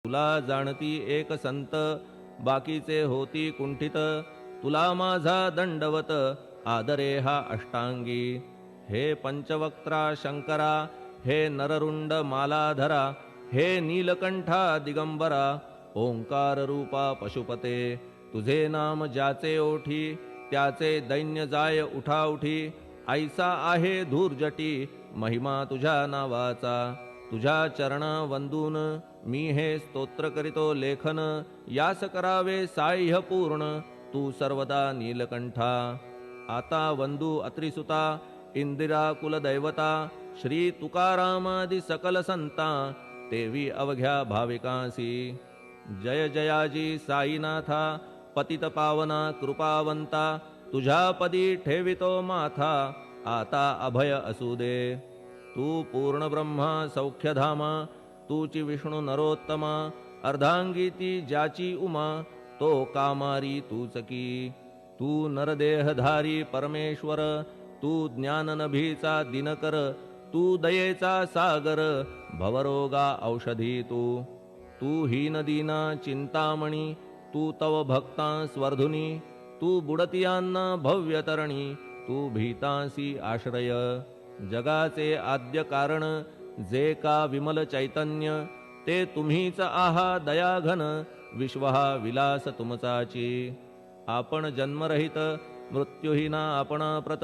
तुला जाणती एक संत, बाकीचे होती कुंठित. तुला माझा दंडवत, आदरे हा अष्टांगी. हे पंचवक्त्रा शंकरा, हे नररुंड मालाधरा, हे नीलकंठा दिगंबरा, ओंकार रूपा पशुपते. तुझे नाम ज्याचे ओठी, त्याचे दैन्य जाय उठाउठी. ऐसा आहे धूर्जटी, महिमा तुझ्या नावाचा. तुझ्या चरण वंदून मी हे स्तोत्र करीतो लेखन. यास करावे साह्य पूर्ण, तू सर्वदा नीलकंठा. आता वंदू अत्रिसुता, इंदिरा कुलदैवता. श्री तुकारामादि सकल संता, तेवी अवघ्या भाविकांसी. जय जयाजी साईनाथा, पतित पावना कृपावंता. तुझ्या पदी ठेवितो माथा, आता अभय असू दे. तू पूर्ण ब्रह्मा सौख्यधामा, तूची विष्णू नरोत्तमा. अर्धांगी ती ज्याची उमा, तो कामारी तूच की. तू नरदेहधारी परमेश्वर, तू ज्ञाननभीचा दिनकर. तू दयेचा सागर, भवरोगा औषधी तू. तू हीनदीना चिंतामणी, तू तव भक्ता स्वर्धुनी. तू बुडतियांना भव्यतरणी, तू भीतांसी आश्रय. जगाचे आद्य कारण, जे का विमल चैतन्य. ते तुम्हीच आहा दयाघन, विश्व हा विलास तुमचाची. आपण जन्मरहित, मृत्यूहीना आपणा प्रत.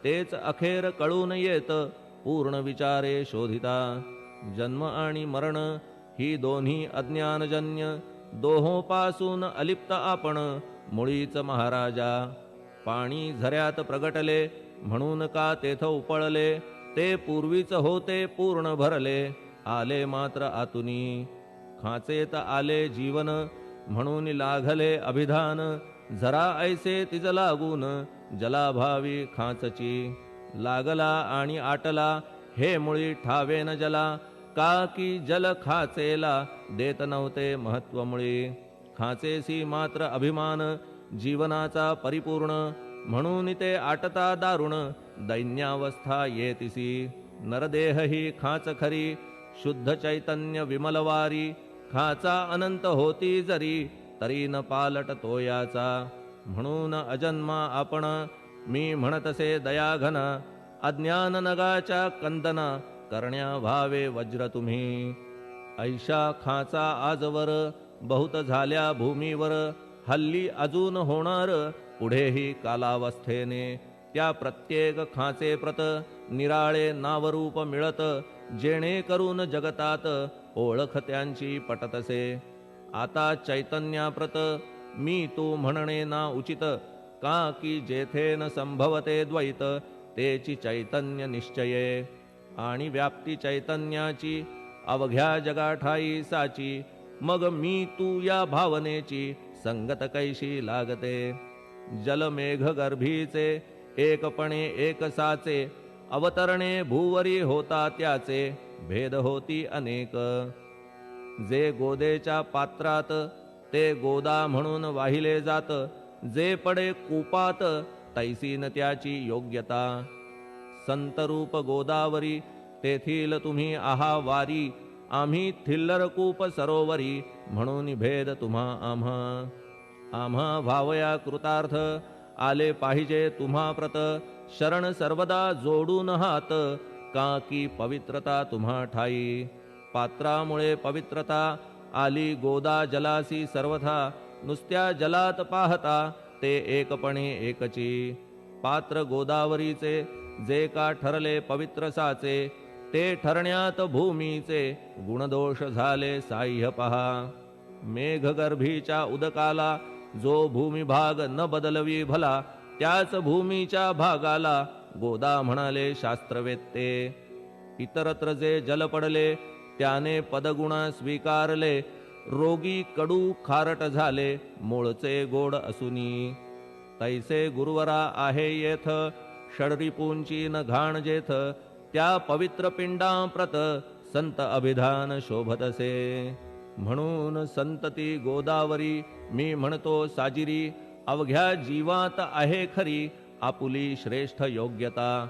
तेच अखेर कळून येत, पूर्ण विचारे शोधिता. जन्म आणि मरण ही दोन्ही अज्ञानजन्य. दोहोपासून अलिप्त आपण, मुळीच महाराजा. पाणी झऱ्यात प्रगटले, म्हणून का तेथ उपळले. ते पूर्वीच होते पूर्ण भरले, आले मात्र आतुनी. खाचेत आले जीवन, म्हणून लागले अभिधान. जरा ऐसे तिज लागून, जलाभावी खाचची. लागला आणि आटला, हे मुळी ठावेन जला. का की जल खाचेला, देत नव्हते महत्व मुळी. खाचेसी मात्र अभिमान, जीवनाचा परिपूर्ण. म्हणून ते आटता दारुण, दैन्यावस्था येतिसी. नरदेह ही खाच खरी, शुद्ध चैतन्य विमलवारी. खाचा अनंत होती जरी, तरी न पालट तो याचा. म्हणून अजन्मा आपण, मी म्हणतसे दयाघन. अज्ञान नगाच्या कंदना, करण्या व्हावे वज्र तुम्ही. ऐशा खाचा आजवर, बहुत झाल्या भूमीवर. हल्ली अजून होणार, पुढेही कालावस्थेने. त्या प्रत्येक खाचे प्रत, निराळे नावरूप मिळत. जेणे करून जगतात, ओळख त्यांची पटतसे. आता चैतन्याप्रत, मी तू म्हणणे ना उचित. का की जेथे न संभवते द्वैत, तेची चैतन्य निश्चये. आणि व्याप्ती चैतन्याची, अवघ्या जगाठाई साची. मग मी तू या भावनेची, संगत कैशी लागते. जलमेघ गर्भीचे, एकपणे एक साचे. अवतरणे भूवरी होता त्याचे, भेद होती अनेक. जे गोदेच्या पात्रात, ते गोदा म्हणून वाहिले जात. जे पडे कूपात, तैसीन त्याची योग्यता. संतरूप गोदावरी, तेथील तुम्ही आहा वारी. आम्ही थिल्लर कूप सरोवरी, म्हणून भेद तुम्हा आम्हा. आम्हा भावया कृतार्थ, आले पाहिजे तुम्हा प्रत. शरण सर्वदा जोडून हात, का की पवित्रता तुम्हा ठाई. पात्रामुळे पवित्रता, आली गोदा जलासी सर्वथा. नुसत्या जलात पाहता, ते एकपणे एकची. पात्र गोदावरीचे, जे का ठरले पवित्र साचे. ते ठरण्यात भूमीचे, गुणदोष झाले साह्य पहा. मेघगर्भीच्या उदकाला, जो भूमिभाग न बदलवी भला. त्याच भूमीच्या भागाला, गोदा म्हणाले शास्त्रवेत्ते. इतरत्र जे जल पडले, त्याने पदगुण स्वीकारले. रोगी कडू खारट झाले, मूळचे गोड असुनी. तैसे गुरुवरा आहे येथ, षडरिपूंची न घाण जेथ. त्या पवित्र पिंडाप्रत, संत अभिधान शोभतसे. म्हणून संतती गोदावरी, मी म्हणतो साजिरी. अवघ्या जीवात आहे खरी, आपुली श्रेष्ठ योग्यता.